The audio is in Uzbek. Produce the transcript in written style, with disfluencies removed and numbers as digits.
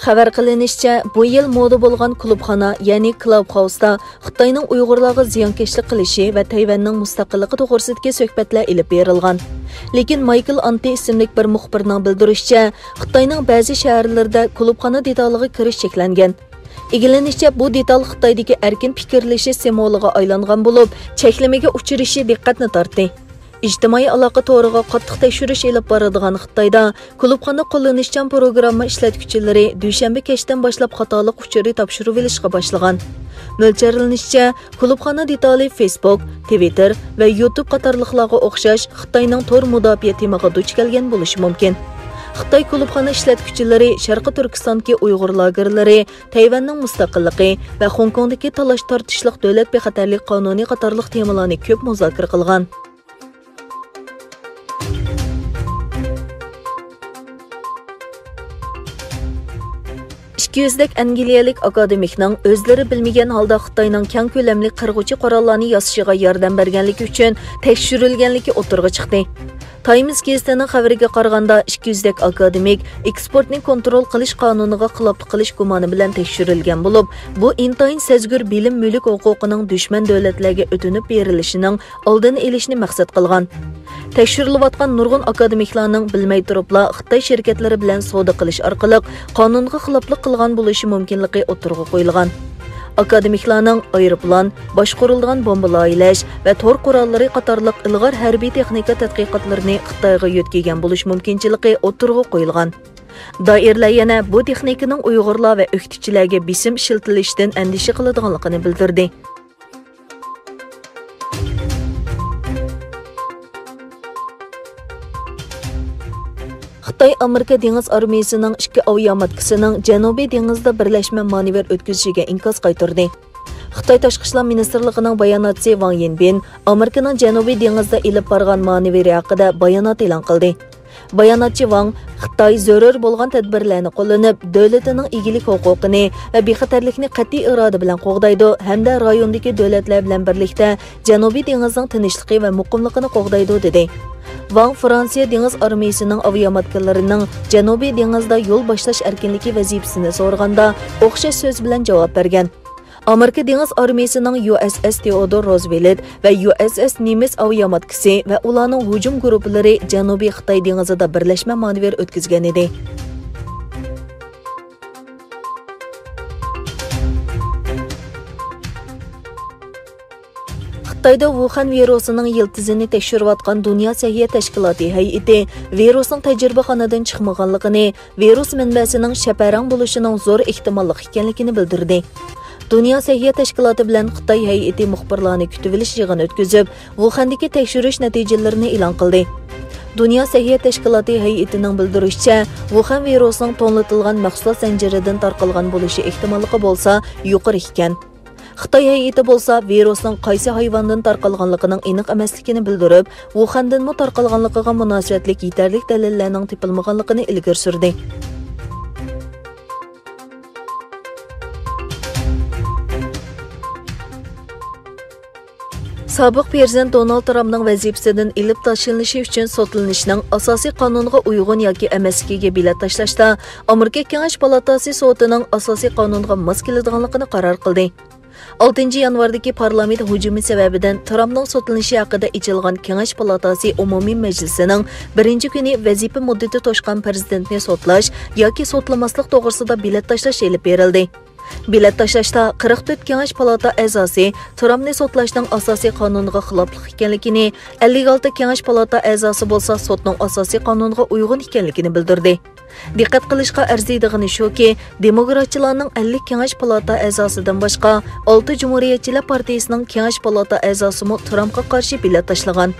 Xabar qilinishicha, bu yil moda bo'lgan klubxona, ya'ni Clubhouse-da Xitoyning Uyg'urlarga ziyonkashlik qilishi va Tayvanning mustaqilligi to'g'risidagi suhbatlar ilib berilgan. Lekin Michael Anti ismli bir muxbirning bildirishicha, Xitoyning ba'zi shaharlarida klubxona detaliga kirish cheklangan. Egilanishicha, bu detal Xitoydagi erkin fikrlashi simvoliga aylangan bo'lib, cheklamaga uchirishi diqqatni tortdi. İjtimoiy aloqa to'riga qattiq tekshirish elib boradigan Xitoyda klubxona qo'llanishchan programma ishlatuvchilari dushanba kechdan boshlab xatolik uchuri topshirib olishga boshlagan. Mo'ljallanishcha, klubxona detali Facebook, Twitter va YouTube qatorliqlarga o'xshash Xitoyning tor mudofaa temaga duch kelgan bo'lishi mumkin. Xitoy klubxona ishlatuvchilari Sharqi Turkistondagi Uyg'ur lagerlari, Tayvanning mustaqilligi va Hong Kongdagi talash tortishliq davlat bexatarlik qonuni qatorliq temalarni ko'p muzokara qilgan. 200lik Angliyalik akademikning o'zlari bilmagan holda Xitoyning keng ko'lamli qirg'uchi qurollarni yasashiga yordam berganligi uchun tekshirilganligi o'tirg'i chiqdi. Times gazetining xabariga qaraganda 200lik akademik eksportni kontrol qilish qonuniga xiloflik qilish gumoni bilan tekshirilgan bo'lib, bu intayin sezgur bilim mulk huquqining dushman davlatlarga o'tinib berilishining oldini olishni maqsad qilgan. Tekshirilayotgan nurg'un akademiklarning bilmay turibla Xitoy shirkatlari bilan savdo qilish orqali qonunga xiloflik qilgan bo'lishi mumkinligi o'tirg'i qo'yilgan. Akademiklarning aeroplan, boshqarilgan bombalaylash va tor qurollari qatorliq ilg'or harbiy texnika tadqiqotlarini Xitoyga yetkazgan bo'lish mumkinchiligi o'tirg'i qo'yilgan. Doirlar yana bu texnikaning Uyg'urlar va o'qituvchilarga bisim ishiltilishdan andisha qiladiganligini bildirdi. Xitoy Amerika dengiz armiyasining 2 aviamatkasining Janubiy dengizda birlashma manevr o'tkazishiga inkos qaytardi. Xitoy Tashqi ishlar ministrligining bayonotchisi Wang Yinbin Amerikaning Janubiy dengizda ilib borgan manevri haqida bayonot e'lon qildi. Bayonotchi Wang Xitoy zarur bo'lgan tadbirlarni qo'llanib, davlatining egilik huquqini va bexatarlikni qat'iy iroda bilan qo'g'daydi hamda rayondagi davlatlar bilan birlikda Janubiy dengizning tinchligi va muqimligini qo'g'daydi dedi. Wang Fransiya dengiz armiyasining aviamatkalarining Janubiy dengizda yo'l boshlash erkinligi vazifasini so'raganda o'xshash so'z bilan javob bergan. Amerika dengiz armiyasining USS Theodore Roosevelt va USS Nimitz aviamatkasi va ularning hujum guruhlari Janubiy Xitoy dengizida birlashma manevr o'tkazgan edi. Xitoyda Wuhan virusining yiltizini tekshirayotgan Dunyo Sog'liqni tashkiloti hay'ati virusning tajribaxonadan chiqmaganligini, virus manbasining shaparang bo'lishining zo'r ehtimolli ekanligini bildirdi. Dunyo Sog'liqni tashkiloti bilan Xitoy hay'ati muxbirlarni kutib olish yig'ini o'tkazib, Wuhandagi tekshirish natijalarini e'lon qildi. Dunyo Sog'liqni tashkiloti hay'atining bildirishicha, Wuhan virusining to'nlatilgan mahsulot zanjiridan tarqalgan bo'lishi ehtimolligi bo'lsa, yuqori ekan. Xitoy hay'ati bo'lsa, virusning qaysi hayvondan tarqalganligining aniq emasligini bildirib, Wuhandan tarqalganligiga munosabatli yetarli dalillarning topilmaganligini ilgari surdi. Sobiq prezident Donald Trumpning vazifasidan ilib tashlanishi uchun sotlanishning asosiy qonunga uyg'un yoki emasligiga bilat tashlashda Amerika Kengash palatasi sotining asosiy qonunga mos keladiganligini qaror qildi. 6 yanvardagi parlament hujumi sababidan Trumpning sotlanishi haqida ichilgan Kengash palatasi umumiy majlisining birinchi kuni vazifa muddati to'shgan prezidentni sotlash yoki sotlamaslik to'g'risida bilat tashlash elib berildi. Bilat tashlashda 44 Kengash palata a'zosi Trumpni sotlashning asosiy qonuniga xiloflik ekanligini, 56 Kengash palata a'zosi bo'lsa sotning asosiy qonuniga uyg'un ekanligini bildirdi. Diqqat qilishga arziydigani shuki, demokratchilarning 50 Kengash palata a'zosidan boshqa 6 Jumhuriyatchilar partiyasining Kengash palata a'zosi Trumpga qarshi bilat tashlagan.